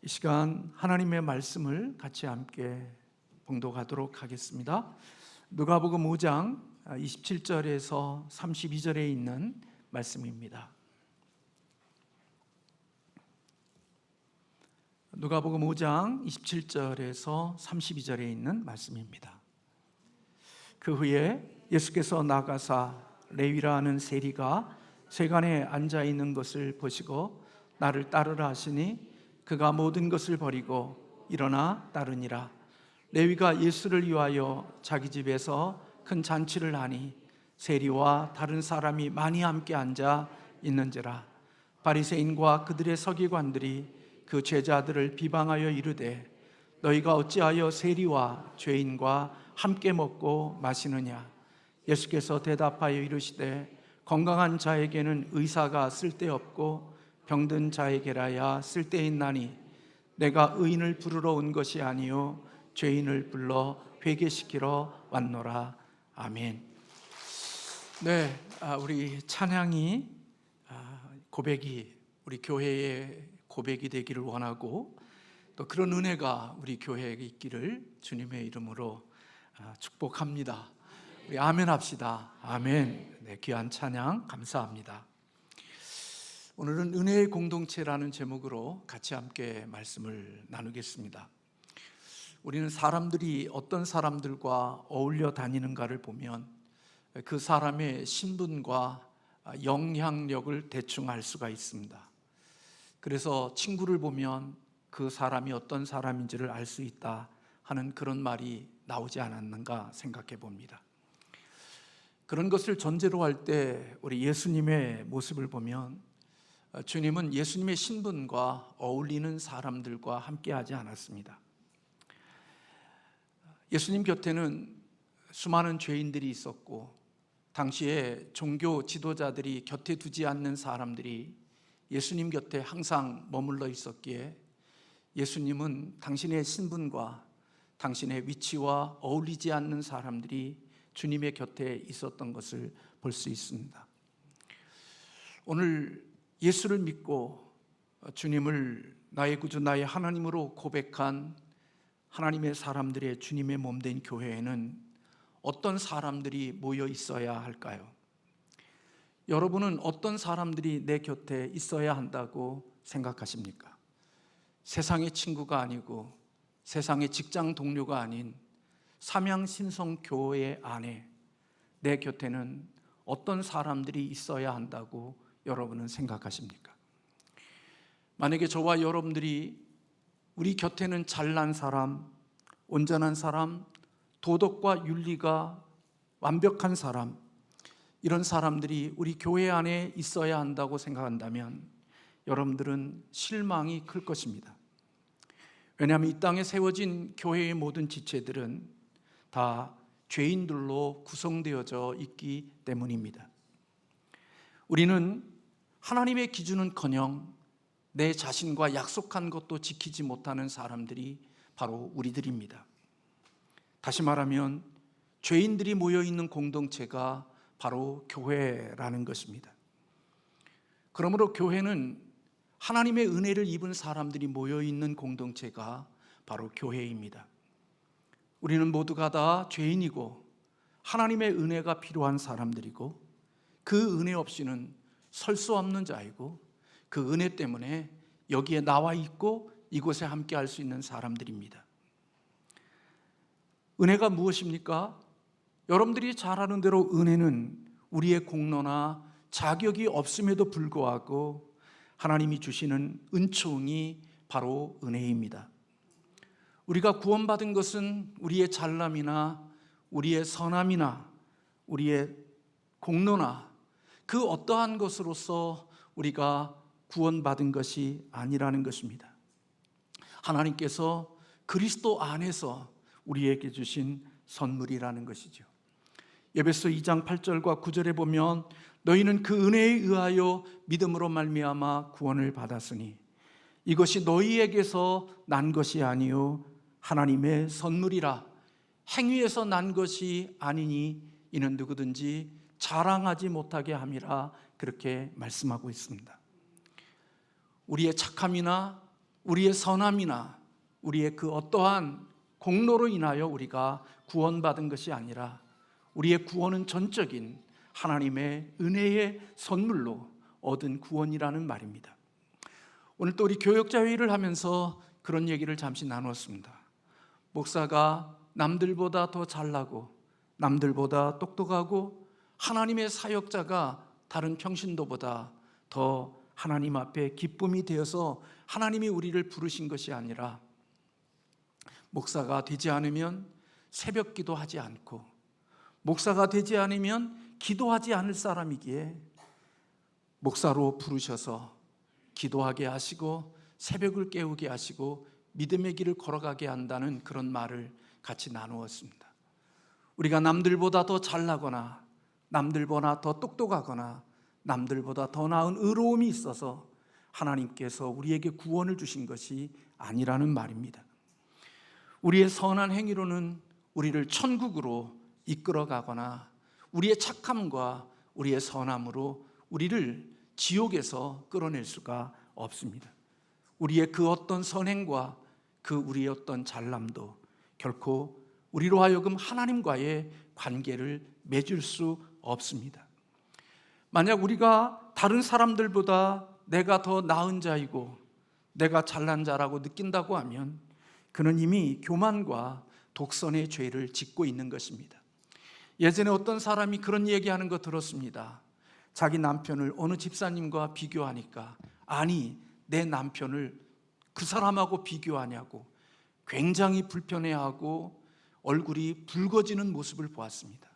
이 시간 하나님의 말씀을 같이 함께 봉독하도록 하겠습니다. 누가복음 5장 27절에서 32절에 있는 말씀입니다. 누가복음 5장 27절에서 32절에 있는 말씀입니다. 그 후에 예수께서 나가사 레위라 하는 세리가 세간에 앉아 있는 것을 보시고 나를 따르라 하시니 그가 모든 것을 버리고 일어나 따르니라. 레위가 예수를 위하여 자기 집에서 큰 잔치를 하니 세리와 다른 사람이 많이 함께 앉아 있는지라. 바리새인과 그들의 서기관들이 그 제자들을 비방하여 이르되 너희가 어찌하여 세리와 죄인과 함께 먹고 마시느냐. 예수께서 대답하여 이르시되 건강한 자에게는 의사가 쓸데없고 병든 자에게라야 쓸데있나니 내가 의인을 부르러 온 것이 아니요 죄인을 불러 회개시키러 왔노라. 아멘. 네, 우리 찬양이 고백이 우리 교회의 고백이 되기를 원하고 또 그런 은혜가 우리 교회에 있기를 주님의 이름으로 축복합니다. 우리 아멘 합시다. 아멘. 네, 귀한 찬양 감사합니다. 오늘은 은혜의 공동체라는 제목으로 같이 함께 말씀을 나누겠습니다. 우리는 사람들이 어떤 사람들과 어울려 다니는가를 보면 그 사람의 신분과 영향력을 대충 알 수가 있습니다. 그래서 친구를 보면 그 사람이 어떤 사람인지를 알 수 있다 하는 그런 말이 나오지 않았는가 생각해 봅니다. 그런 것을 전제로 할 때 우리 예수님의 모습을 보면 주님은 예수님의 신분과 어울리는 사람들과 함께하지 않았습니다. 예수님 곁에는 수많은 죄인들이 있었고 당시에 종교 지도자들이 곁에 두지 않는 사람들이 예수님 곁에 항상 머물러 있었기에 예수님은 당신의 신분과 당신의 위치와 어울리지 않는 사람들이 주님의 곁에 있었던 것을 볼 수 있습니다. 오늘 예수를 믿고 주님을 나의 구주 나의 하나님으로 고백한 하나님의 사람들의 주님의 몸된 교회에는 어떤 사람들이 모여 있어야 할까요? 여러분은 어떤 사람들이 내 곁에 있어야 한다고 생각하십니까? 세상의 친구가 아니고 세상의 직장 동료가 아닌 삼양신성교회 안에 내 곁에는 어떤 사람들이 있어야 한다고 여러분은 생각하십니까? 만약에 저와 여러분들이 우리 곁에는 잘난 사람, 온전한 사람, 도덕과 윤리가 완벽한 사람, 이런 사람들이 우리 교회 안에 있어야 한다고 생각한다면 여러분들은 실망이 클 것입니다. 왜냐하면 이 땅에 세워진 교회의 모든 지체들은 다 죄인들로 구성되어져 있기 때문입니다. 우리는 하나님의 기준은커녕 내 자신과 약속한 것도 지키지 못하는 사람들이 바로 우리들입니다. 다시 말하면 죄인들이 모여있는 공동체가 바로 교회라는 것입니다. 그러므로 교회는 하나님의 은혜를 입은 사람들이 모여있는 공동체가 바로 교회입니다. 우리는 모두가 다 죄인이고 하나님의 은혜가 필요한 사람들이고 그 은혜 없이는 설 수 없는 자이고 그 은혜 때문에 여기에 나와 있고 이곳에 함께 할 수 있는 사람들입니다. 은혜가 무엇입니까? 여러분들이 잘 아는 대로 은혜는 우리의 공로나 자격이 없음에도 불구하고 하나님이 주시는 은총이 바로 은혜입니다. 우리가 구원받은 것은 우리의 잘남이나 우리의 선함이나 우리의 공로나 그 어떠한 것으로서 우리가 구원받은 것이 아니라는 것입니다. 하나님께서 그리스도 안에서 우리에게 주신 선물이라는 것이죠. 에베소 2장 8절과 9절에 보면 너희는 그 은혜에 의하여 믿음으로 말미암아 구원을 받았으니 이것이 너희에게서 난 것이 아니요 하나님의 선물이라. 행위에서 난 것이 아니니 이는 누구든지 자랑하지 못하게 함이라. 그렇게 말씀하고 있습니다. 우리의 착함이나 우리의 선함이나 우리의 그 어떠한 공로로 인하여 우리가 구원받은 것이 아니라 우리의 구원은 전적인 하나님의 은혜의 선물로 얻은 구원이라는 말입니다. 오늘 또 우리 교역자 회의를 하면서 그런 얘기를 잠시 나누었습니다. 목사가 남들보다 더 잘나고 남들보다 똑똑하고 하나님의 사역자가 다른 평신도보다 더 하나님 앞에 기쁨이 되어서 하나님이 우리를 부르신 것이 아니라 목사가 되지 않으면 새벽 기도하지 않고 목사가 되지 않으면 기도하지 않을 사람이기에 목사로 부르셔서 기도하게 하시고 새벽을 깨우게 하시고 믿음의 길을 걸어가게 한다는 그런 말을 같이 나누었습니다. 우리가 남들보다 더 잘나거나 남들보다 더 똑똑하거나 남들보다 더 나은 의로움이 있어서 하나님께서 우리에게 구원을 주신 것이 아니라는 말입니다. 우리의 선한 행위로는 우리를 천국으로 이끌어가거나 우리의 착함과 우리의 선함으로 우리를 지옥에서 끌어낼 수가 없습니다. 우리의 그 어떤 선행과 그 우리의 어떤 잘남도 결코 우리로 하여금 하나님과의 관계를 맺을 수 없습니다. 만약 우리가 다른 사람들보다 내가 더 나은 자이고 내가 잘난 자라고 느낀다고 하면 그는 이미 교만과 독선의 죄를 짓고 있는 것입니다. 예전에 어떤 사람이 그런 얘기하는 거 들었습니다. 자기 남편을 어느 집사님과 비교하니까 아니 내 남편을 그 사람하고 비교하냐고 굉장히 불편해하고 얼굴이 붉어지는 모습을 보았습니다.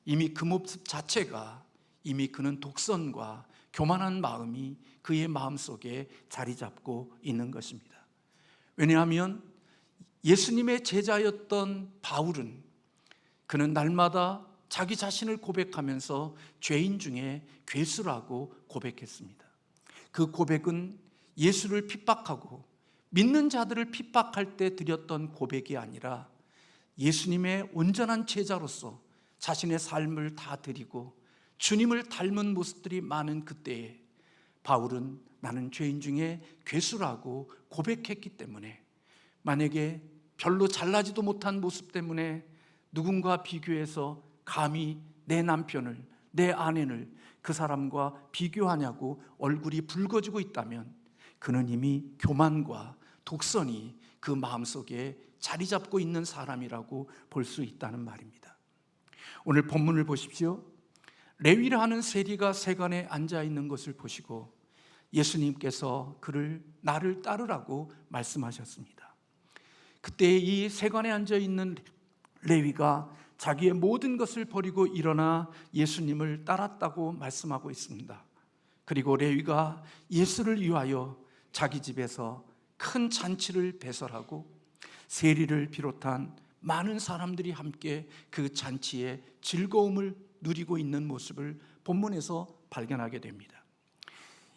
이미 그 모습 자체가 이미 그는 독선과 교만한 마음이 그의 마음속에 자리 잡고 있는 것입니다. 왜냐하면 예수님의 제자였던 바울은 그는 날마다 자기 자신을 고백하면서 죄인 중에 괴수라고 고백했습니다. 그 고백은 예수를 핍박하고 믿는 자들을 핍박할 때 드렸던 고백이 아니라 예수님의 온전한 제자로서 자신의 삶을 다 드리고 주님을 닮은 모습들이 많은 그때에 바울은 나는 죄인 중에 괴수라고 고백했기 때문에 만약에 별로 잘나지도 못한 모습 때문에 누군가 비교해서 감히 내 남편을 내 아내를 그 사람과 비교하냐고 얼굴이 붉어지고 있다면 그는 이미 교만과 독선이 그 마음속에 자리 잡고 있는 사람이라고 볼 수 있다는 말입니다. 오늘 본문을 보십시오. 레위라 하는 세리가 세간에 앉아 있는 것을 보시고 예수님께서 그를 나를 따르라고 말씀하셨습니다. 그때 이 세간에 앉아 있는 레위가 자기의 모든 것을 버리고 일어나 예수님을 따랐다고 말씀하고 있습니다. 그리고 레위가 예수를 위하여 자기 집에서 큰 잔치를 배설하고 세리를 비롯한 많은 사람들이 함께 그 잔치의 즐거움을 누리고 있는 모습을 본문에서 발견하게 됩니다.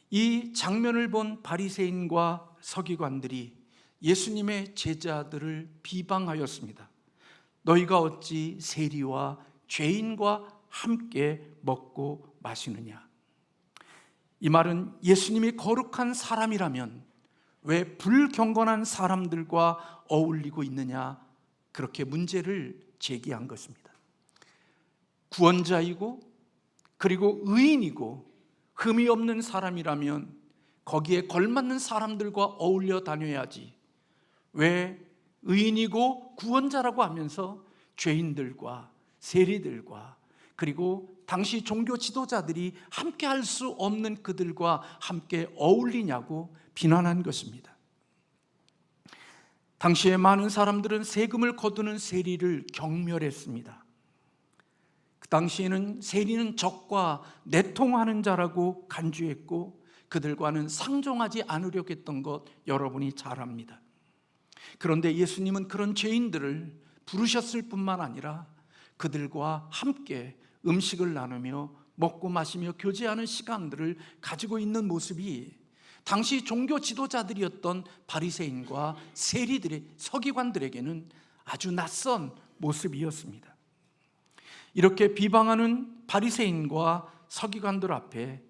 이 장면을 본 바리새인과 서기관들이 예수님의 제자들을 비방하였습니다. 너희가 어찌 세리와 죄인과 함께 먹고 마시느냐? 이 말은 예수님이 거룩한 사람이라면 왜 불경건한 사람들과 어울리고 있느냐? 그렇게 문제를 제기한 것입니다. 구원자이고 그리고 의인이고 흠이 없는 사람이라면 거기에 걸맞는 사람들과 어울려 다녀야지 왜 의인이고 구원자라고 하면서 죄인들과 세리들과 그리고 당시 종교 지도자들이 함께 할 수 없는 그들과 함께 어울리냐고 비난한 것입니다. 당시에 많은 사람들은 세금을 거두는 세리를 경멸했습니다. 그 당시에는 세리는 적과 내통하는 자라고 간주했고 그들과는 상종하지 않으려고 했던 것 여러분이 잘 압니다. 그런데 예수님은 그런 죄인들을 부르셨을 뿐만 아니라 그들과 함께 음식을 나누며 먹고 마시며 교제하는 시간들을 가지고 있는 모습이 당시 종교 지도자들이었던 바리새인과 세리들의 서기관들에게는 아주 낯선 모습이었습니다. 이렇게 비방하는 바리새인과 서기관들 앞에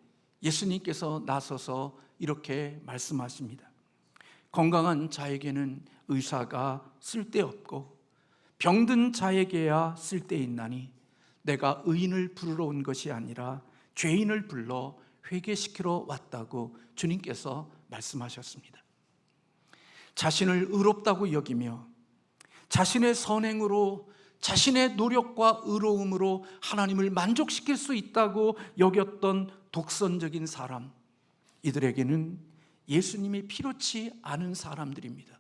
예수님께서 나서서 이렇게 말씀하십니다. 건강한 자에게는 의사가 쓸데없고 병든 자에게야 쓸데있나니 내가 의인을 부르러 온 것이 아니라 죄인을 불러 회개시키러 왔다고 주님께서 말씀하셨습니다. 자신을 의롭다고 여기며 자신의 선행으로, 자신의 노력과 의로움으로 하나님을 만족시킬 수 있다고 여겼던 독선적인 사람, 이들에게는 예수님이 필요치 않은 사람들입니다.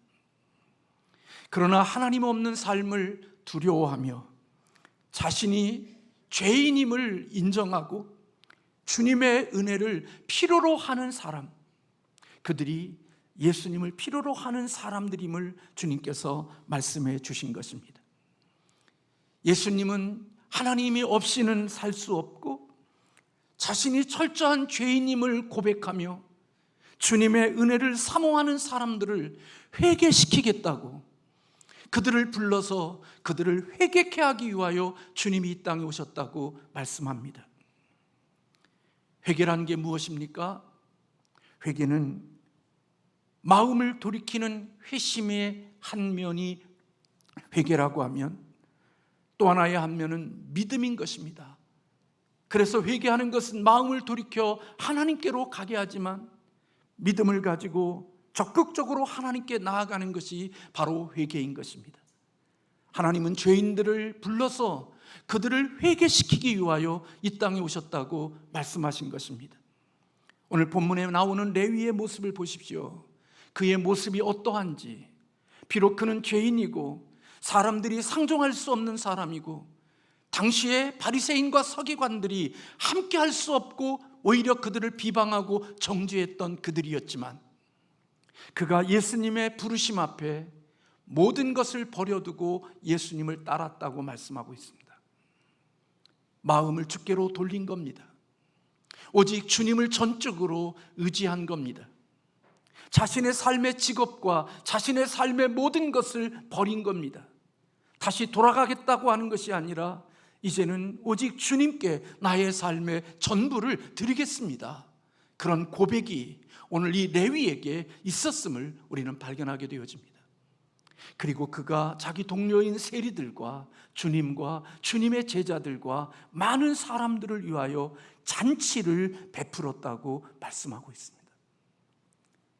그러나 하나님 없는 삶을 두려워하며 자신이 죄인임을 인정하고 주님의 은혜를 필요로 하는 사람, 그들이 예수님을 필요로 하는 사람들임을 주님께서 말씀해 주신 것입니다. 예수님은 하나님이 없이는 살 수 없고 자신이 철저한 죄인임을 고백하며 주님의 은혜를 사모하는 사람들을 회개시키겠다고, 그들을 불러서 그들을 회개케 하기 위하여 주님이 이 땅에 오셨다고 말씀합니다. 회개란 게 무엇입니까? 회개는 마음을 돌이키는 회심의 한 면이 회개라고 하면, 또 하나의 한 면은 믿음인 것입니다. 그래서 회개하는 것은 마음을 돌이켜 하나님께로 가게 하지만 믿음을 가지고 적극적으로 하나님께 나아가는 것이 바로 회개인 것입니다. 하나님은 죄인들을 불러서 그들을 회개시키기 위하여 이 땅에 오셨다고 말씀하신 것입니다. 오늘 본문에 나오는 레위의 모습을 보십시오. 그의 모습이 어떠한지, 비록 그는 죄인이고 사람들이 상종할 수 없는 사람이고 당시에 바리새인과 서기관들이 함께 할 수 없고 오히려 그들을 비방하고 정죄했던 그들이었지만, 그가 예수님의 부르심 앞에 모든 것을 버려두고 예수님을 따랐다고 말씀하고 있습니다. 마음을 주께로 돌린 겁니다. 오직 주님을 전적으로 의지한 겁니다. 자신의 삶의 직업과 자신의 삶의 모든 것을 버린 겁니다. 다시 돌아가겠다고 하는 것이 아니라 이제는 오직 주님께 나의 삶의 전부를 드리겠습니다. 그런 고백이 오늘 이 레위에게 있었음을 우리는 발견하게 되어집니다. 그리고 그가 자기 동료인 세리들과 주님과 주님의 제자들과 많은 사람들을 위하여 잔치를 베풀었다고 말씀하고 있습니다.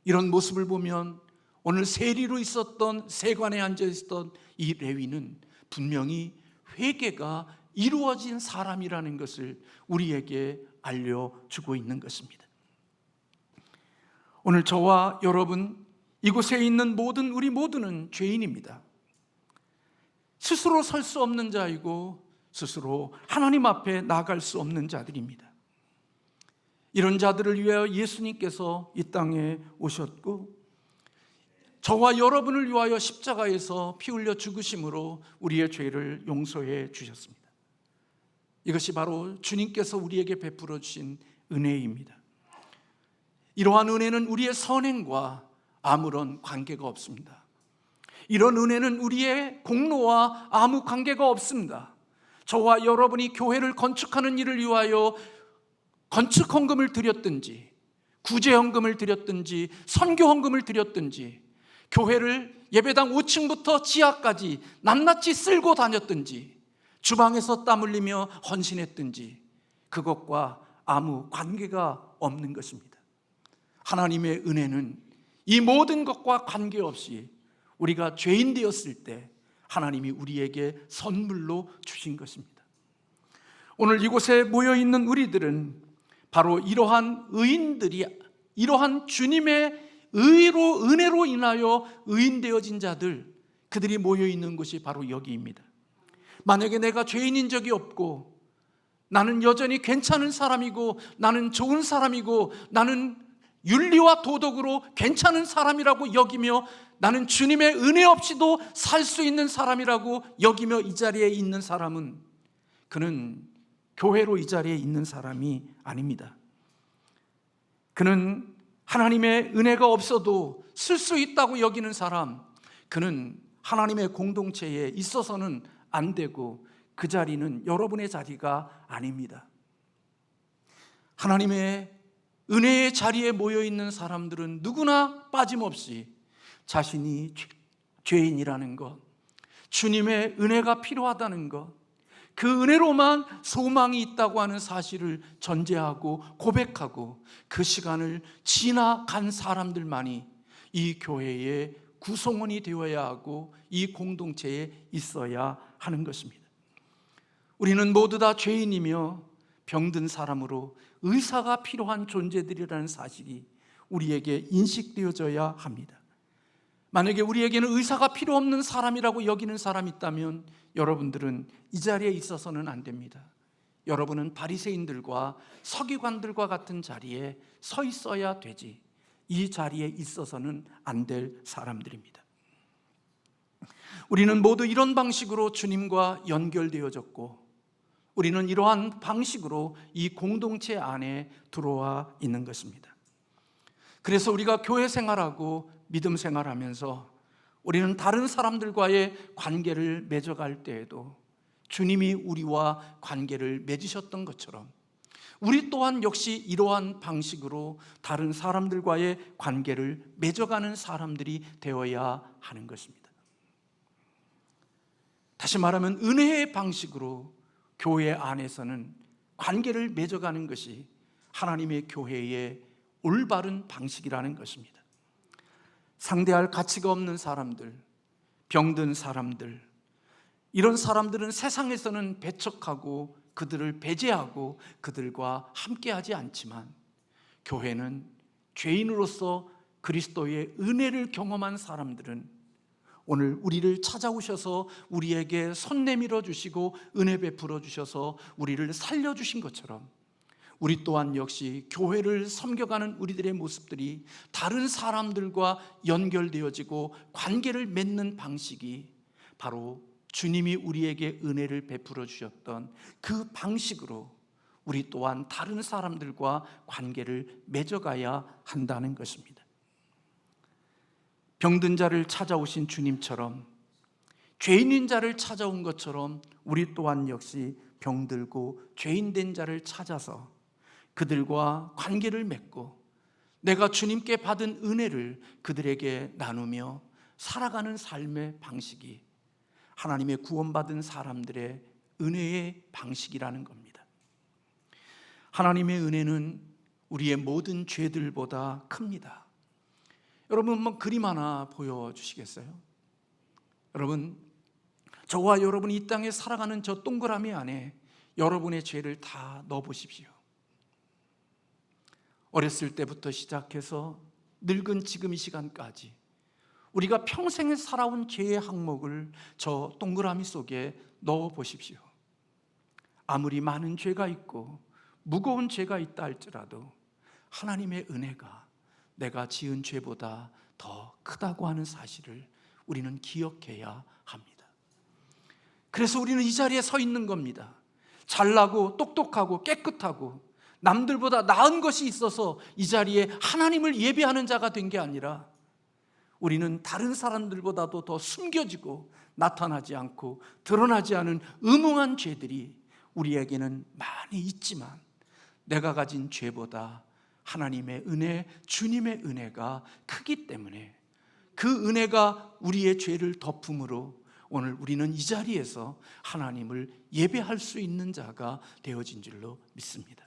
이런 모습을 보면 오늘 세리로 있었던, 세관에 앉아 있었던 이 레위는 분명히 회개가 이루어진 사람이라는 것을 우리에게 알려주고 있는 것입니다. 오늘 저와 여러분, 이곳에 있는 우리 모두는 죄인입니다. 스스로 설 수 없는 자이고 스스로 하나님 앞에 나갈 수 없는 자들입니다. 이런 자들을 위하여 예수님께서 이 땅에 오셨고 저와 여러분을 위하여 십자가에서 피 흘려 죽으심으로 우리의 죄를 용서해 주셨습니다. 이것이 바로 주님께서 우리에게 베풀어 주신 은혜입니다. 이러한 은혜는 우리의 선행과 아무런 관계가 없습니다. 이런 은혜는 우리의 공로와 아무 관계가 없습니다. 저와 여러분이 교회를 건축하는 일을 위하여 건축 헌금을 드렸든지, 구제 헌금을 드렸든지, 선교 헌금을 드렸든지, 교회를 예배당 5층부터 지하까지 낱낱이 쓸고 다녔든지, 주방에서 땀 흘리며 헌신했든지, 그것과 아무 관계가 없는 것입니다. 하나님의 은혜는 이 모든 것과 관계없이 우리가 죄인 되었을 때 하나님이 우리에게 선물로 주신 것입니다. 오늘 이곳에 모여있는 우리들은 바로 이러한 의인들이, 이러한 주님의 의로, 은혜로 인하여 의인 되어진 자들, 그들이 모여있는 곳이 바로 여기입니다. 만약에 내가 죄인인 적이 없고 나는 여전히 괜찮은 사람이고 나는 좋은 사람이고 나는 윤리와 도덕으로 괜찮은 사람이라고 여기며 나는 주님의 은혜 없이도 살 수 있는 사람이라고 여기며 이 자리에 있는 사람은, 그는 교회로 이 자리에 있는 사람이 아닙니다. 그는 하나님의 은혜가 없어도 쓸 수 있다고 여기는 사람, 그는 하나님의 공동체에 있어서는 안 되고 그 자리는 여러분의 자리가 아닙니다. 하나님의 은혜의 자리에 모여있는 사람들은 누구나 빠짐없이 자신이 죄인이라는 것, 주님의 은혜가 필요하다는 것, 그 은혜로만 소망이 있다고 하는 사실을 전제하고 고백하고 그 시간을 지나간 사람들만이 이 교회의 구성원이 되어야 하고 이 공동체에 있어야 하는 것입니다. 우리는 모두 다 죄인이며 병든 사람으로 의사가 필요한 존재들이라는 사실이 우리에게 인식되어져야 합니다. 만약에 우리에게는 의사가 필요 없는 사람이라고 여기는 사람이 있다면 여러분들은 이 자리에 있어서는 안 됩니다. 여러분은 바리새인들과 서기관들과 같은 자리에 서 있어야 되지, 이 자리에 있어서는 안 될 사람들입니다. 우리는 모두 이런 방식으로 주님과 연결되어졌고, 우리는 이러한 방식으로 이 공동체 안에 들어와 있는 것입니다. 그래서 우리가 교회 생활하고 믿음 생활하면서 우리는 다른 사람들과의 관계를 맺어갈 때에도 주님이 우리와 관계를 맺으셨던 것처럼 우리 또한 역시 이러한 방식으로 다른 사람들과의 관계를 맺어가는 사람들이 되어야 하는 것입니다. 다시 말하면 은혜의 방식으로 교회 안에서는 관계를 맺어가는 것이 하나님의 교회의 올바른 방식이라는 것입니다. 상대할 가치가 없는 사람들, 병든 사람들, 이런 사람들은 세상에서는 배척하고 그들을 배제하고 그들과 함께하지 않지만, 교회는 죄인으로서 그리스도의 은혜를 경험한 사람들은 오늘 우리를 찾아오셔서 우리에게 손 내밀어 주시고 은혜 베풀어 주셔서 우리를 살려주신 것처럼, 우리 또한 역시 교회를 섬겨가는 우리들의 모습들이 다른 사람들과 연결되어지고 관계를 맺는 방식이 바로 주님이 우리에게 은혜를 베풀어 주셨던 그 방식으로 우리 또한 다른 사람들과 관계를 맺어가야 한다는 것입니다. 병든 자를 찾아오신 주님처럼, 죄인인 자를 찾아온 것처럼 우리 또한 역시 병들고 죄인된 자를 찾아서 그들과 관계를 맺고 내가 주님께 받은 은혜를 그들에게 나누며 살아가는 삶의 방식이 하나님의 구원받은 사람들의 은혜의 방식이라는 겁니다. 하나님의 은혜는 우리의 모든 죄들보다 큽니다. 여러분, 한번 그림 하나 보여주시겠어요? 여러분, 저와 여러분이 이 땅에 살아가는 저 동그라미 안에 여러분의 죄를 다 넣어보십시오. 어렸을 때부터 시작해서 늙은 지금 이 시간까지 우리가 평생에 살아온 죄의 항목을 저 동그라미 속에 넣어보십시오. 아무리 많은 죄가 있고 무거운 죄가 있다 할지라도 하나님의 은혜가 내가 지은 죄보다 더 크다고 하는 사실을 우리는 기억해야 합니다. 그래서 우리는 이 자리에 서 있는 겁니다. 잘나고 똑똑하고 깨끗하고 남들보다 나은 것이 있어서 이 자리에 하나님을 예배하는 자가 된 게 아니라, 우리는 다른 사람들보다도 더 숨겨지고 나타나지 않고 드러나지 않은 음흉한 죄들이 우리에게는 많이 있지만, 내가 가진 죄보다 하나님의 은혜, 주님의 은혜가 크기 때문에 그 은혜가 우리의 죄를 덮음으로 오늘 우리는 이 자리에서 하나님을 예배할 수 있는 자가 되어진 줄로 믿습니다.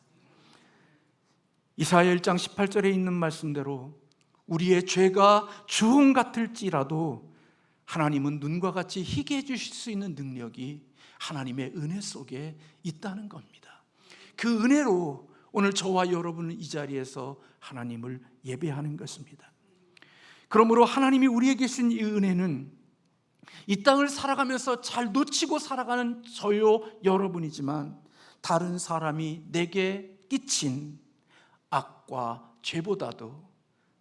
이사야 1장 18절에 있는 말씀대로 우리의 죄가 주홍 같을지라도 하나님은 눈과 같이 희게 해주실 수 있는 능력이 하나님의 은혜 속에 있다는 겁니다. 그 은혜로 오늘 저와 여러분은 이 자리에서 하나님을 예배하는 것입니다. 그러므로 하나님이 우리에게 주신 이 은혜는 이 땅을 살아가면서 잘 놓치고 살아가는 저요 여러분이지만, 다른 사람이 내게 끼친 악과 죄보다도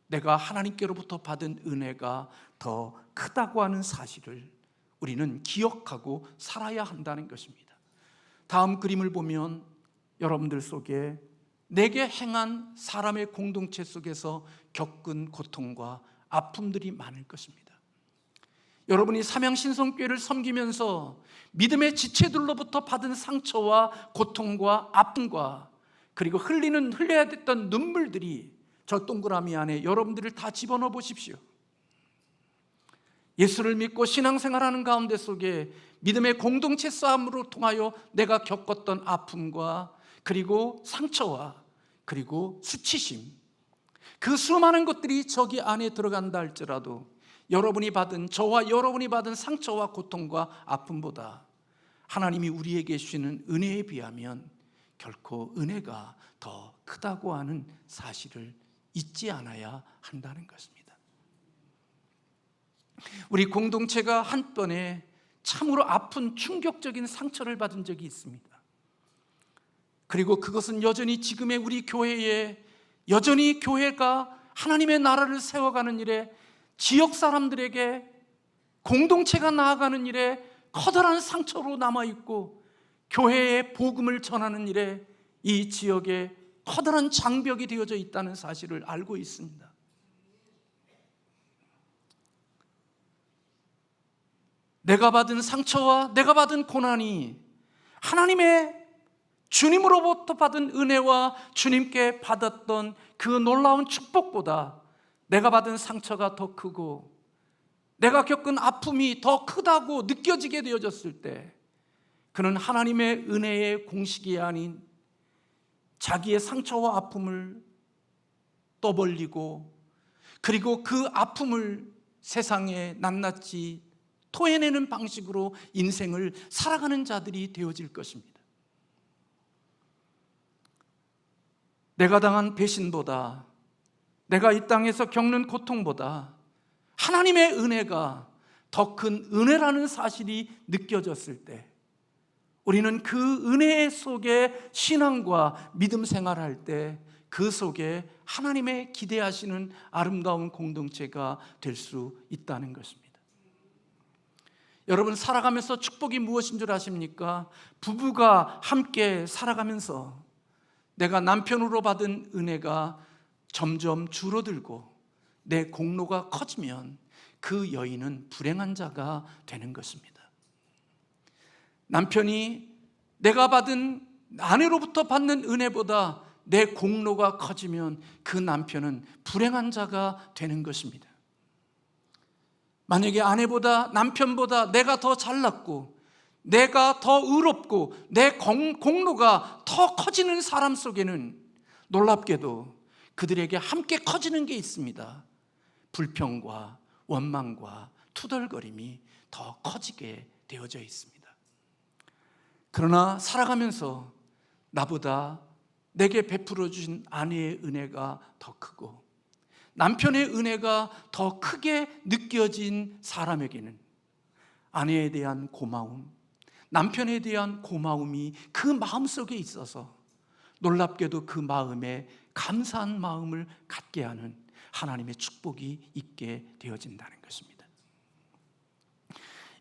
내가 하나님께로부터 받은 은혜가 더 크다고 하는 사실을 우리는 기억하고 살아야 한다는 것입니다. 다음 그림을 보면 여러분들 속에 내게 행한 사람의 공동체 속에서 겪은 고통과 아픔들이 많을 것입니다. 여러분이 삼양신성교회를 섬기면서 믿음의 지체들로부터 받은 상처와 고통과 아픔과 그리고 흘려야 됐던 눈물들이 저 동그라미 안에 여러분들을 다 집어넣어 보십시오. 예수를 믿고 신앙생활하는 가운데 속에 믿음의 공동체 싸움으로 통하여 내가 겪었던 아픔과 그리고 상처와 그리고 수치심, 그 수많은 것들이 저기 안에 들어간다 할지라도 저와 여러분이 받은 상처와 고통과 아픔보다 하나님이 우리에게 주시는 은혜에 비하면 결코 은혜가 더 크다고 하는 사실을 잊지 않아야 한다는 것입니다. 우리 공동체가 한 번에 참으로 아픈 충격적인 상처를 받은 적이 있습니다. 그리고 그것은 여전히 지금의 우리 교회에 여전히 교회가 하나님의 나라를 세워가는 일에 지역 사람들에게 공동체가 나아가는 일에 커다란 상처로 남아있고 교회의 복음을 전하는 일에 이 지역에 커다란 장벽이 되어져 있다는 사실을 알고 있습니다. 내가 받은 상처와 내가 받은 고난이 하나님의 주님으로부터 받은 은혜와 주님께 받았던 그 놀라운 축복보다 내가 받은 상처가 더 크고 내가 겪은 아픔이 더 크다고 느껴지게 되어졌을 때 그는 하나님의 은혜의 공식이 아닌 자기의 상처와 아픔을 떠벌리고 그리고 그 아픔을 세상에 낱낱이 토해내는 방식으로 인생을 살아가는 자들이 되어질 것입니다. 내가 당한 배신보다 내가 이 땅에서 겪는 고통보다 하나님의 은혜가 더 큰 은혜라는 사실이 느껴졌을 때 우리는 그 은혜 속에 신앙과 믿음 생활할 때 그 속에 하나님의 기대하시는 아름다운 공동체가 될 수 있다는 것입니다. 여러분, 살아가면서 축복이 무엇인 줄 아십니까? 부부가 함께 살아가면서 내가 남편으로 받은 은혜가 점점 줄어들고 내 공로가 커지면 그 여인은 불행한 자가 되는 것입니다. 남편이 내가 받은 아내로부터 받는 은혜보다 내 공로가 커지면 그 남편은 불행한 자가 되는 것입니다. 만약에 아내보다 남편보다 내가 더 잘났고 내가 더 의롭고 내 공로가 더 커지는 사람 속에는 놀랍게도 그들에게 함께 커지는 게 있습니다. 불평과 원망과 투덜거림이 더 커지게 되어져 있습니다. 그러나 살아가면서 나보다 내게 베풀어 주신 아내의 은혜가 더 크고 남편의 은혜가 더 크게 느껴진 사람에게는 아내에 대한 고마움, 남편에 대한 고마움이 그 마음속에 있어서 놀랍게도 그 마음에 감사한 마음을 갖게 하는 하나님의 축복이 있게 되어진다는 것입니다.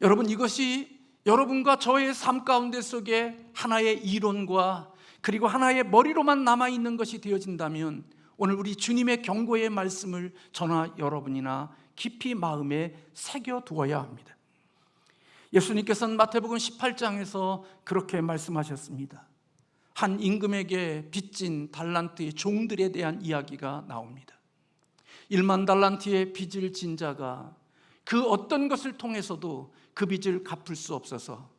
여러분, 이것이 여러분과 저의 삶 가운데 속에 하나의 이론과 그리고 하나의 머리로만 남아있는 것이 되어진다면 오늘 우리 주님의 경고의 말씀을 저나 여러분이나 깊이 마음에 새겨두어야 합니다. 예수님께서는 마태복음 18장에서 그렇게 말씀하셨습니다. 한 임금에게 빚진 달란트의 종들에 대한 이야기가 나옵니다. 1만 달란트의 빚을 진 자가 그 어떤 것을 통해서도 그 빚을 갚을 수 없어서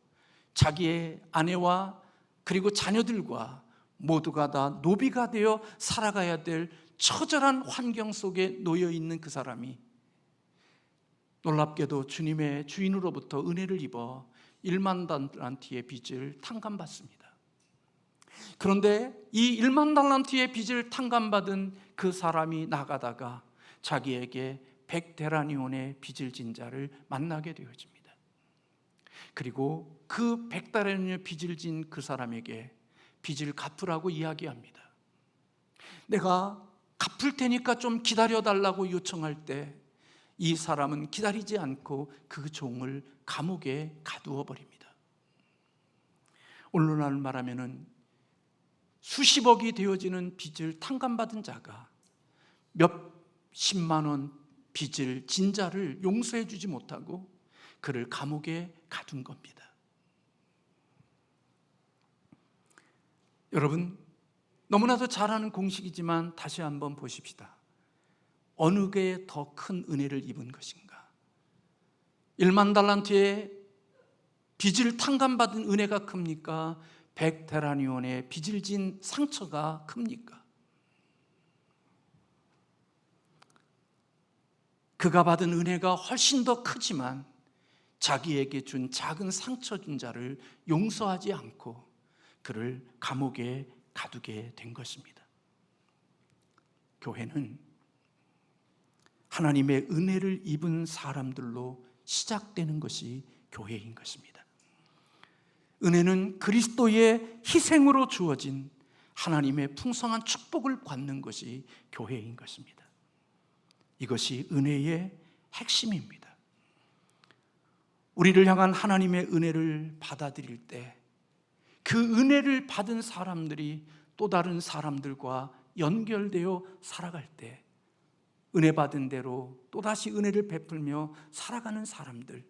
자기의 아내와 그리고 자녀들과 모두가 다 노비가 되어 살아가야 될 처절한 환경 속에 놓여 있는 그 사람이 놀랍게도 주님의 주인으로부터 은혜를 입어 1만 달란트의 빚을 탕감받습니다. 그런데 이 1만 달란트의 빚을 탕감받은 그 사람이 나가다가 자기에게 100데나리온의 빚을 진 자를 만나게 되어집니다. 그리고 그 100데나리온의 빚을 진 그 사람에게 빚을 갚으라고 이야기합니다. 내가 갚을 테니까 좀 기다려달라고 요청할 때 이 사람은 기다리지 않고 그 종을 감옥에 가두어 버립니다. 오늘날 말하면은 수십억이 되어지는 빚을 탕감받은 자가 몇십만 원 빚을 진 자를 용서해 주지 못하고 그를 감옥에 가둔 겁니다. 여러분, 너무나도 잘 아는 공식이지만 다시 한번 보십시다. 어느 게 더 큰 은혜를 입은 것인가? 1만 달란트의 빚을 탕감받은 은혜가 큽니까? 100데나리온의 빚을 진 상처가 큽니까? 그가 받은 은혜가 훨씬 더 크지만 자기에게 준 작은 상처 준 자를 용서하지 않고 그를 감옥에 가두게 된 것입니다. 교회는 하나님의 은혜를 입은 사람들로 시작되는 것이 교회인 것입니다. 은혜는 그리스도의 희생으로 주어진 하나님의 풍성한 축복을 받는 것이 교회인 것입니다. 이것이 은혜의 핵심입니다. 우리를 향한 하나님의 은혜를 받아들일 때 그 은혜를 받은 사람들이 또 다른 사람들과 연결되어 살아갈 때 은혜 받은 대로 또다시 은혜를 베풀며 살아가는 사람들,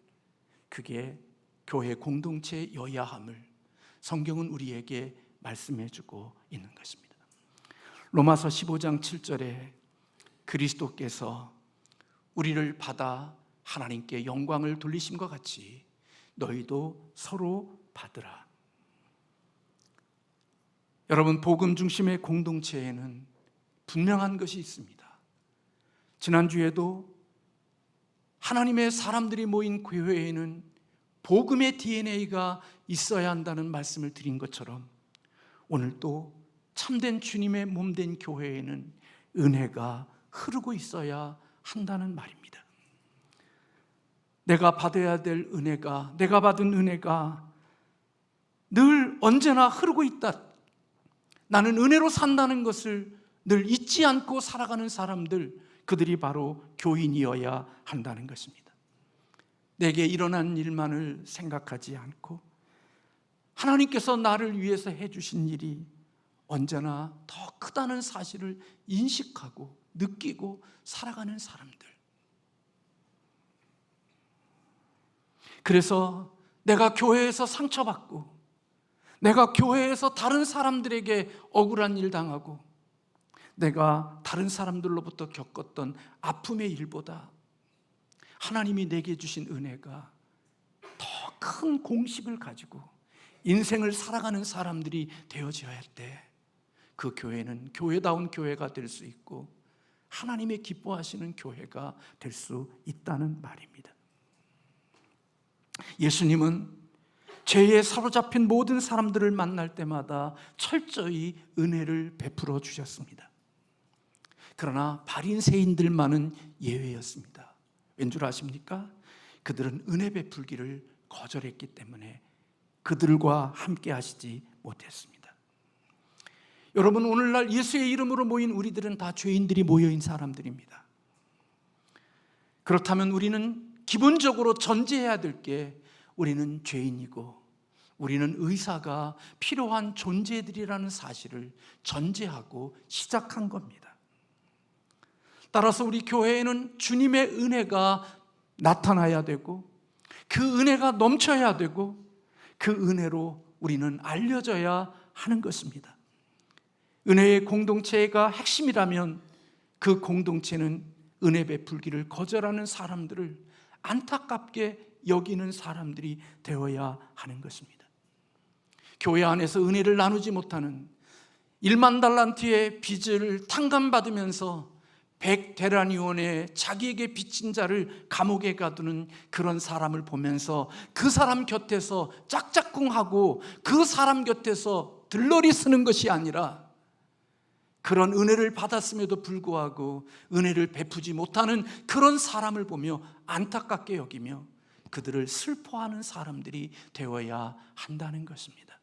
그게 교회 공동체여야 함을 성경은 우리에게 말씀해 주고 있는 것입니다. 로마서 15장 7절에 그리스도께서 우리를 받아 하나님께 영광을 돌리심과 같이 너희도 서로 받으라. 여러분, 복음 중심의 공동체에는 분명한 것이 있습니다. 지난주에도 하나님의 사람들이 모인 교회에는 복음의 DNA가 있어야 한다는 말씀을 드린 것처럼 오늘 또 참된 주님의 몸된 교회에는 은혜가 흐르고 있어야 한다는 말입니다. 내가 받아야 될 은혜가, 내가 받은 은혜가 늘 언제나 흐르고 있다. 나는 은혜로 산다는 것을 늘 잊지 않고 살아가는 사람들, 그들이 바로 교인이어야 한다는 것입니다. 내게 일어난 일만을 생각하지 않고 하나님께서 나를 위해서 해주신 일이 언제나 더 크다는 사실을 인식하고 느끼고 살아가는 사람들. 그래서 내가 교회에서 상처받고 내가 교회에서 다른 사람들에게 억울한 일 당하고 내가 다른 사람들로부터 겪었던 아픔의 일보다 하나님이 내게 주신 은혜가 더 큰 공식을 가지고 인생을 살아가는 사람들이 되어져야 할 때 그 교회는 교회다운 교회가 될 수 있고 하나님의 기뻐하시는 교회가 될 수 있다는 말입니다. 예수님은 죄에 사로잡힌 모든 사람들을 만날 때마다 철저히 은혜를 베풀어 주셨습니다. 그러나 바리새인들만은 예외였습니다. 왠줄 아십니까? 그들은 은혜 베풀기를 거절했기 때문에 그들과 함께 하시지 못했습니다. 여러분, 오늘날 예수의 이름으로 모인 우리들은 다 죄인들이 모여있는 사람들입니다. 그렇다면 우리는 기본적으로 전제해야 될 게 우리는 죄인이고 우리는 의사가 필요한 존재들이라는 사실을 전제하고 시작한 겁니다. 따라서 우리 교회에는 주님의 은혜가 나타나야 되고 그 은혜가 넘쳐야 되고 그 은혜로 우리는 알려져야 하는 것입니다. 은혜의 공동체가 핵심이라면 그 공동체는 은혜 베풀기를 거절하는 사람들을 안타깝게 여기는 사람들이 되어야 하는 것입니다. 교회 안에서 은혜를 나누지 못하는 1만 달란트의 빚을 탕감받으면서 100데나리온의 자기에게 빚진 자를 감옥에 가두는 그런 사람을 보면서 그 사람 곁에서 짝짝꿍하고 그 사람 곁에서 들러리 쓰는 것이 아니라 그런 은혜를 받았음에도 불구하고 은혜를 베푸지 못하는 그런 사람을 보며 안타깝게 여기며 그들을 슬퍼하는 사람들이 되어야 한다는 것입니다.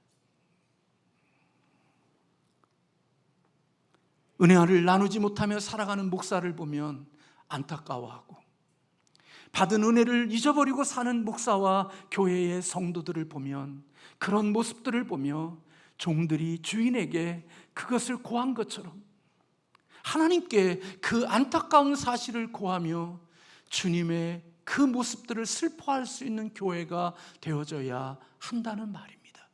은혜를 나누지 못하며 살아가는 목사를 보면 안타까워하고 받은 은혜를 잊어버리고 사는 목사와 교회의 성도들을 보면 그런 모습들을 보며 종들이 주인에게 그것을 고한 것처럼 하나님께 그 안타까운 사실을 고하며 주님의 그 모습들을 슬퍼할 수 있는 교회가 되어져야 한다는 말입니다.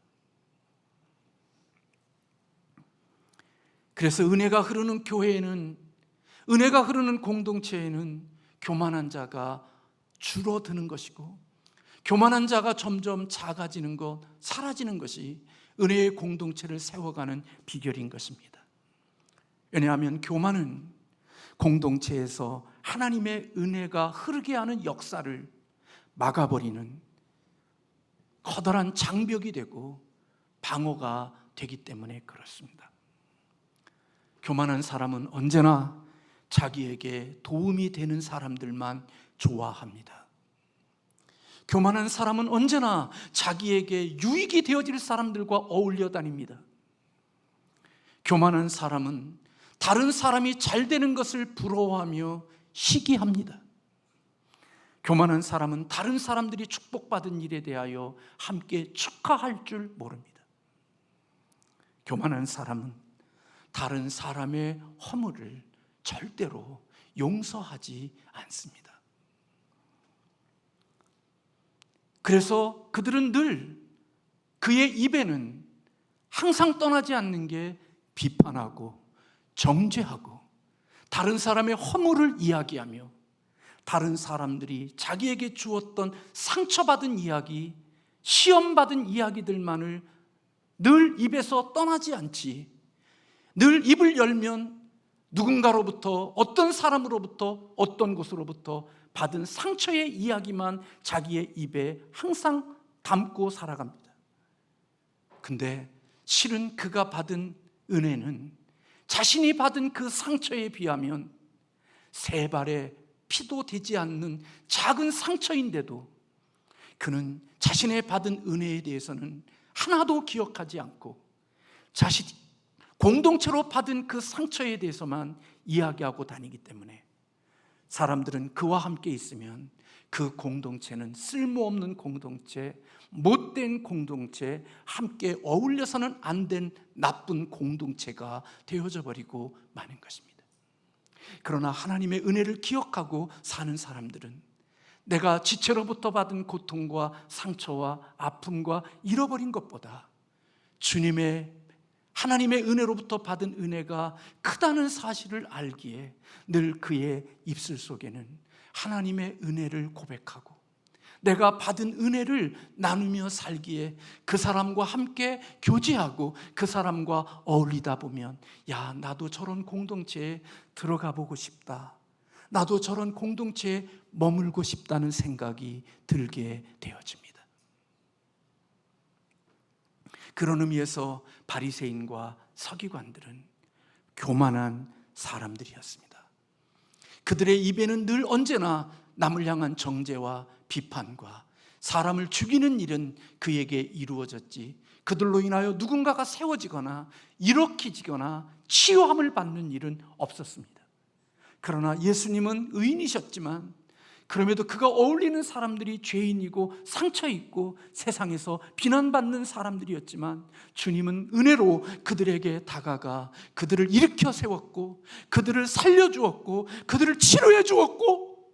그래서 은혜가 흐르는 교회에는, 은혜가 흐르는 공동체에는 교만한 자가 줄어드는 것이고, 교만한 자가 점점 작아지는 것, 사라지는 것이 은혜의 공동체를 세워가는 비결인 것입니다. 왜냐하면 교만은 공동체에서 하나님의 은혜가 흐르게 하는 역사를 막아버리는 커다란 장벽이 되고 방어가 되기 때문에 그렇습니다. 교만한 사람은 언제나 자기에게 도움이 되는 사람들만 좋아합니다. 교만한 사람은 언제나 자기에게 유익이 되어질 사람들과 어울려 다닙니다. 교만한 사람은 다른 사람이 잘 되는 것을 부러워하며 시기합니다. 교만한 사람은 다른 사람들이 축복받은 일에 대하여 함께 축하할 줄 모릅니다. 교만한 사람은 다른 사람의 허물을 절대로 용서하지 않습니다. 그래서 그들은 늘 그의 입에는 항상 떠나지 않는 게 비판하고 정죄하고 다른 사람의 허물을 이야기하며 다른 사람들이 자기에게 주었던 상처받은 이야기, 시험받은 이야기들만을 늘 입에서 떠나지 않지, 늘 입을 열면 누군가로부터, 어떤 사람으로부터, 어떤 곳으로부터 받은 상처의 이야기만 자기의 입에 항상 담고 살아갑니다. 근데 실은 그가 받은 은혜는 자신이 받은 그 상처에 비하면 세 발의 피도 되지 않는 작은 상처인데도 그는 자신의 받은 은혜에 대해서는 하나도 기억하지 않고 자신이 공동체로 받은 그 상처에 대해서만 이야기하고 다니기 때문에 사람들은 그와 함께 있으면 그 공동체는 쓸모없는 공동체, 못된 공동체, 함께 어울려서는 안 된 나쁜 공동체가 되어져 버리고 마는 것입니다. 그러나 하나님의 은혜를 기억하고 사는 사람들은 내가 지체로부터 받은 고통과 상처와 아픔과 잃어버린 것보다 하나님의 은혜로부터 받은 은혜가 크다는 사실을 알기에 늘 그의 입술 속에는 하나님의 은혜를 고백하고 내가 받은 은혜를 나누며 살기에 그 사람과 함께 교제하고 그 사람과 어울리다 보면 야, 나도 저런 공동체에 들어가 보고 싶다, 나도 저런 공동체에 머물고 싶다는 생각이 들게 되어집니다. 그런 의미에서 바리새인과 서기관들은 교만한 사람들이었습니다. 그들의 입에는 늘 언제나 남을 향한 정죄와 비판과 사람을 죽이는 일은 그에게 이루어졌지, 그들로 인하여 누군가가 세워지거나 일으키지거나 치유함을 받는 일은 없었습니다. 그러나 예수님은 의인이셨지만 그럼에도 그가 어울리는 사람들이 죄인이고 상처있고 세상에서 비난받는 사람들이었지만 주님은 은혜로 그들에게 다가가 그들을 일으켜 세웠고 그들을 살려주었고 그들을 치료해 주었고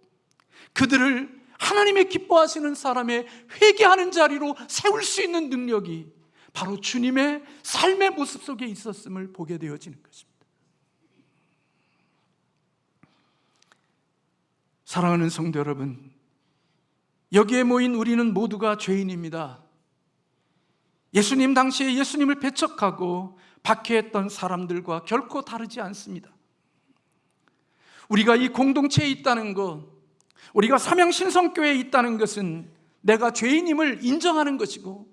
그들을 하나님의 기뻐하시는 사람의 회개하는 자리로 세울 수 있는 능력이 바로 주님의 삶의 모습 속에 있었음을 보게 되어지는 것입니다. 사랑하는 성도 여러분, 여기에 모인 우리는 모두가 죄인입니다. 예수님 당시에 예수님을 배척하고 박해했던 사람들과 결코 다르지 않습니다. 우리가 이 공동체에 있다는 것, 우리가 삼양신성교회에 있다는 것은 내가 죄인임을 인정하는 것이고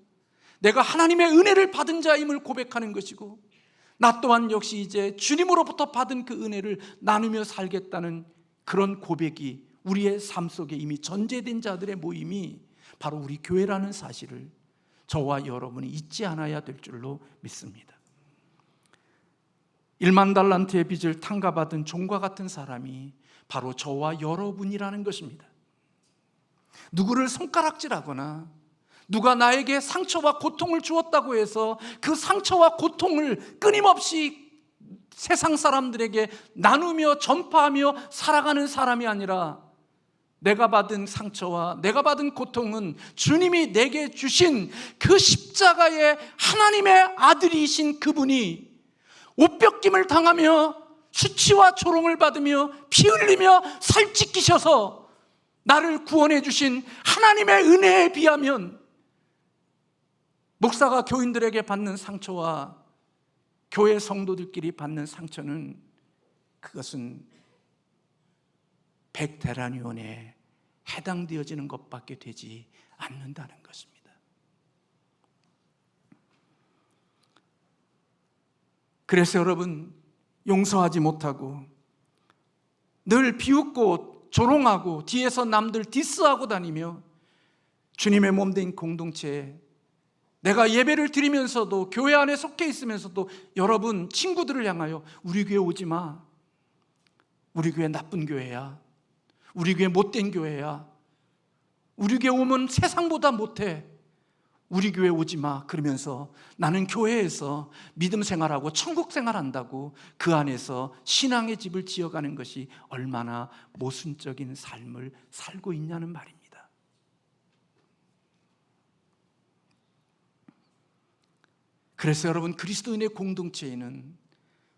내가 하나님의 은혜를 받은 자임을 고백하는 것이고 나 또한 역시 이제 주님으로부터 받은 그 은혜를 나누며 살겠다는 그런 고백이 우리의 삶 속에 이미 전제된 자들의 모임이 바로 우리 교회라는 사실을 저와 여러분이 잊지 않아야 될 줄로 믿습니다. 1만 달란트의 빚을 탕감받은 종과 같은 사람이 바로 저와 여러분이라는 것입니다. 누구를 손가락질하거나 누가 나에게 상처와 고통을 주었다고 해서 그 상처와 고통을 끊임없이 세상 사람들에게 나누며 전파하며 살아가는 사람이 아니라 내가 받은 상처와 내가 받은 고통은 주님이 내게 주신 그 십자가의 하나님의 아들이신 그분이 옷벗김을 당하며 수치와 조롱을 받으며 피 흘리며 살 찢기셔서 나를 구원해 주신 하나님의 은혜에 비하면 목사가 교인들에게 받는 상처와 교회 성도들끼리 받는 상처는 그것은 100데나리온에 해당되어지는 것밖에 되지 않는다는 것입니다. 그래서 여러분, 용서하지 못하고 늘 비웃고 조롱하고 뒤에서 남들 디스하고 다니며 주님의 몸된 공동체에 내가 예배를 드리면서도 교회 안에 속해 있으면서도 여러분 친구들을 향하여 우리 교회 오지 마, 우리 교회 나쁜 교회야, 우리 교회 못된 교회야, 우리 교회 오면 세상보다 못해, 우리 교회 오지 마, 그러면서 나는 교회에서 믿음 생활하고 천국 생활한다고 그 안에서 신앙의 집을 지어가는 것이 얼마나 모순적인 삶을 살고 있냐는 말입니다. 그래서 여러분, 그리스도인의 공동체에는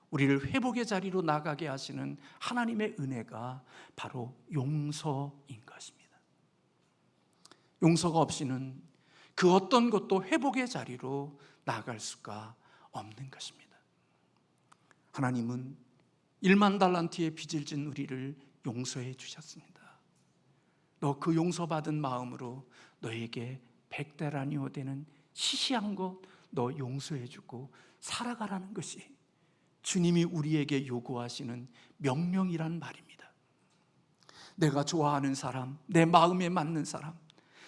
우리를 회복의 자리로 나가게 하시는 하나님의 은혜가 바로 용서인 것입니다. 용서가 없이는 그 어떤 것도 회복의 자리로 나아갈 수가 없는 것입니다. 하나님은 1만 달란트의 빚을 진 우리를 용서해 주셨습니다. 너 그 용서받은 마음으로 너에게 100데나리온 되는 시시한 것 너 용서해 주고 살아가라는 것이 주님이 우리에게 요구하시는 명령이란 말입니다. 내가 좋아하는 사람, 내 마음에 맞는 사람,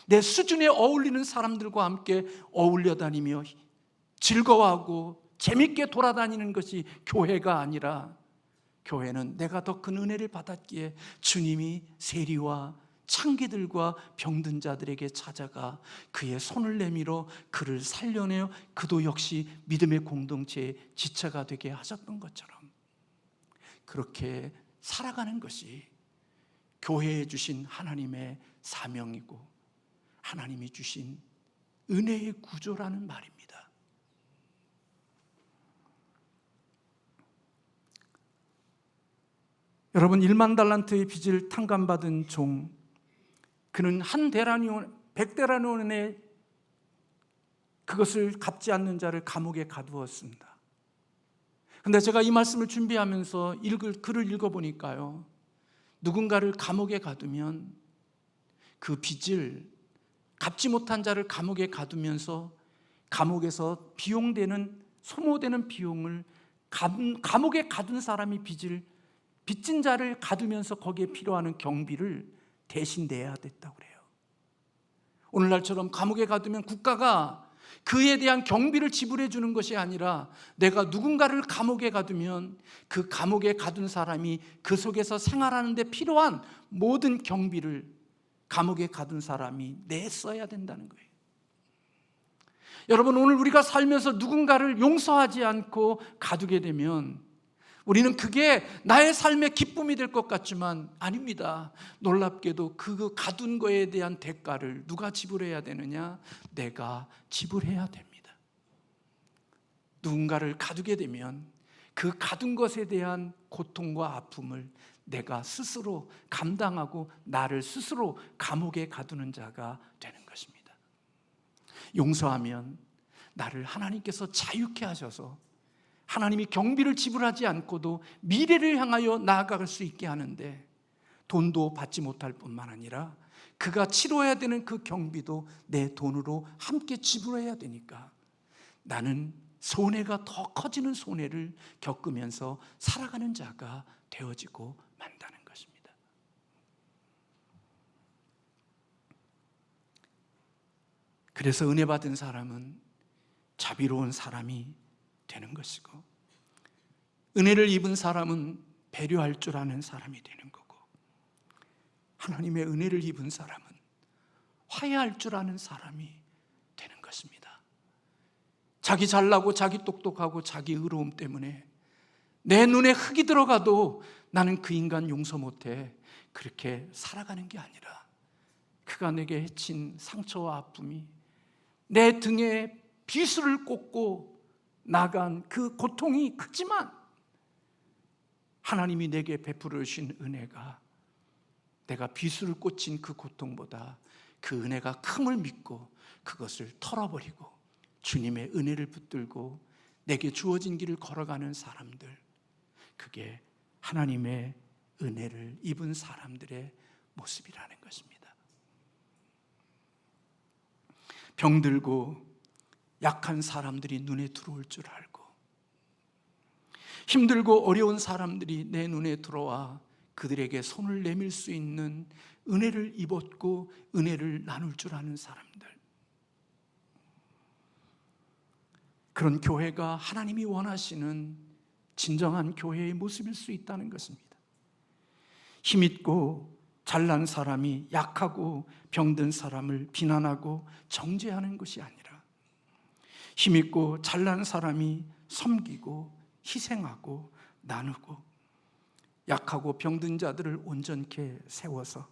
내 수준에 어울리는 사람들과 함께 어울려 다니며 즐거워하고 재밌게 돌아다니는 것이 교회가 아니라, 교회는 내가 더 큰 은혜를 받았기에 주님이 세리와 창기들과 병든 자들에게 찾아가 그의 손을 내밀어 그를 살려내어 그도 역시 믿음의 공동체의 지체가 되게 하셨던 것처럼 그렇게 살아가는 것이 교회에 주신 하나님의 사명이고 하나님이 주신 은혜의 구조라는 말입니다. 여러분, 1만 달란트의 빚을 탕감받은 종, 그는 한 데나리온, 100데나리온의 그것을 갚지 않는 자를 감옥에 가두었습니다. 그런데 제가 이 말씀을 준비하면서 글을 읽어보니까요, 누군가를 감옥에 가두면 그 빚을 갚지 못한 자를 감옥에 가두면서 감옥에서 비용되는, 소모되는 비용을 감옥에 가둔 사람이 빚진 자를 가두면서 거기에 필요한 경비를 대신 내야 됐다고 그래요. 오늘날처럼 감옥에 가두면 국가가 그에 대한 경비를 지불해 주는 것이 아니라 내가 누군가를 감옥에 가두면 그 감옥에 가둔 사람이 그 속에서 생활하는 데 필요한 모든 경비를 감옥에 가둔 사람이 냈어야 된다는 거예요. 여러분, 오늘 우리가 살면서 누군가를 용서하지 않고 가두게 되면 우리는 그게 나의 삶의 기쁨이 될 것 같지만 아닙니다. 놀랍게도 그 가둔 거에 대한 대가를 누가 지불해야 되느냐? 내가 지불해야 됩니다. 누군가를 가두게 되면 그 가둔 것에 대한 고통과 아픔을 내가 스스로 감당하고 나를 스스로 감옥에 가두는 자가 되는 것입니다. 용서하면 나를 하나님께서 자유케 하셔서 하나님이 경비를 지불하지 않고도 미래를 향하여 나아갈 수 있게 하는데, 돈도 받지 못할 뿐만 아니라 그가 치러야 되는 그 경비도 내 돈으로 함께 지불해야 되니까 나는 손해가 더 커지는 손해를 겪으면서 살아가는 자가 되어지고 만다는 것입니다. 그래서 은혜 받은 사람은 자비로운 사람이 되는 것이고, 은혜를 입은 사람은 배려할 줄 아는 사람이 되는 거고, 하나님의 은혜를 입은 사람은 화해할 줄 아는 사람이 되는 것입니다. 자기 잘나고 자기 똑똑하고 자기 의로움 때문에 내 눈에 흙이 들어가도 나는 그 인간 용서 못해, 그렇게 살아가는 게 아니라 그가 내게 해친 상처와 아픔이 내 등에 비수를 꽂고 나간 그 고통이 크지만 하나님이 내게 베풀어 주신 은혜가 내가 비수를 꽂힌 그 고통보다 그 은혜가 큼을 믿고 그것을 털어버리고 주님의 은혜를 붙들고 내게 주어진 길을 걸어가는 사람들, 그게 하나님의 은혜를 입은 사람들의 모습이라는 것입니다. 병들고 약한 사람들이 눈에 들어올 줄 알고, 힘들고 어려운 사람들이 내 눈에 들어와 그들에게 손을 내밀 수 있는 은혜를 입었고 은혜를 나눌 줄 아는 사람들, 그런 교회가 하나님이 원하시는 진정한 교회의 모습일 수 있다는 것입니다. 힘있고 잘난 사람이 약하고 병든 사람을 비난하고 정죄하는 것이 아니라, 힘있고 잘난 사람이 섬기고 희생하고 나누고 약하고 병든 자들을 온전케 세워서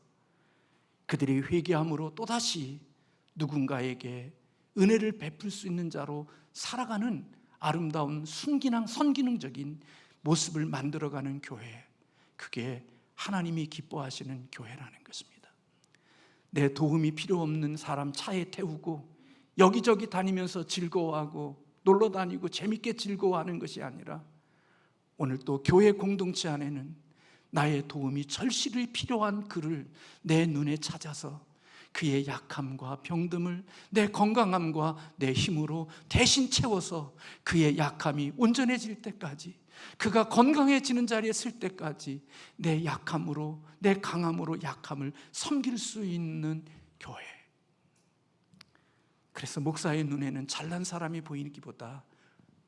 그들이 회개함으로 또다시 누군가에게 은혜를 베풀 수 있는 자로 살아가는 아름다운 선기능적인 모습을 만들어가는 교회, 그게 하나님이 기뻐하시는 교회라는 것입니다. 내 도움이 필요 없는 사람 차에 태우고 여기저기 다니면서 즐거워하고 놀러 다니고 재밌게 즐거워하는 것이 아니라, 오늘 또 교회 공동체 안에는 나의 도움이 절실히 필요한 그를 내 눈에 찾아서 그의 약함과 병듦을 내 건강함과 내 힘으로 대신 채워서 그의 약함이 온전해질 때까지, 그가 건강해지는 자리에 설 때까지 내 약함으로, 내 강함으로 약함을 섬길 수 있는 교회. 그래서 목사의 눈에는 잘난 사람이 보이기보다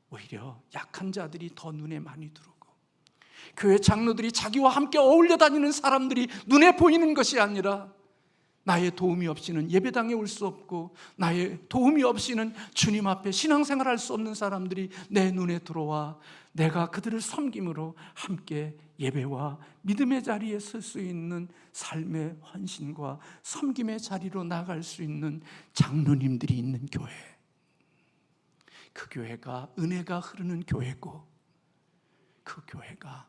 오히려 약한 자들이 더 눈에 많이 들어오고, 교회 장로들이 자기와 함께 어울려 다니는 사람들이 눈에 보이는 것이 아니라, 나의 도움이 없이는 예배당에 올 수 없고 나의 도움이 없이는 주님 앞에 신앙생활할 수 없는 사람들이 내 눈에 들어와 내가 그들을 섬김으로 함께 예배와 믿음의 자리에 설 수 있는 삶의 헌신과 섬김의 자리로 나아갈 수 있는 장로님들이 있는 교회, 그 교회가 은혜가 흐르는 교회고, 그 교회가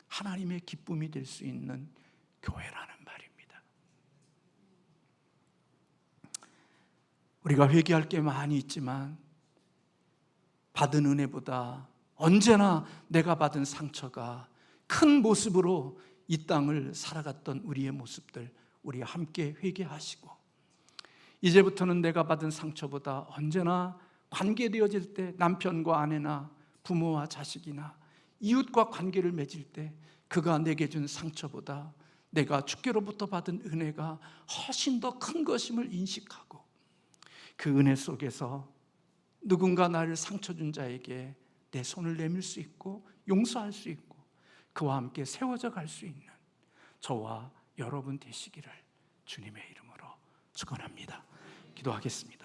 하나님의 기쁨이 될 수 있는 교회라는 말입니다. 우리가 회개할 게 많이 있지만 받은 은혜보다 언제나 내가 받은 상처가 큰 모습으로 이 땅을 살아갔던 우리의 모습들, 우리 함께 회개하시고, 이제부터는 내가 받은 상처보다 언제나 관계되어질 때, 남편과 아내나 부모와 자식이나 이웃과 관계를 맺을 때 그가 내게 준 상처보다 내가 주께로부터 받은 은혜가 훨씬 더 큰 것임을 인식하고, 그 은혜 속에서 누군가 나를 상처 준 자에게 내 손을 내밀 수 있고 용서할 수 있고 그와 함께 세워져 갈 수 있는 저와 여러분 되시기를 주님의 이름으로 축원합니다. 기도하겠습니다.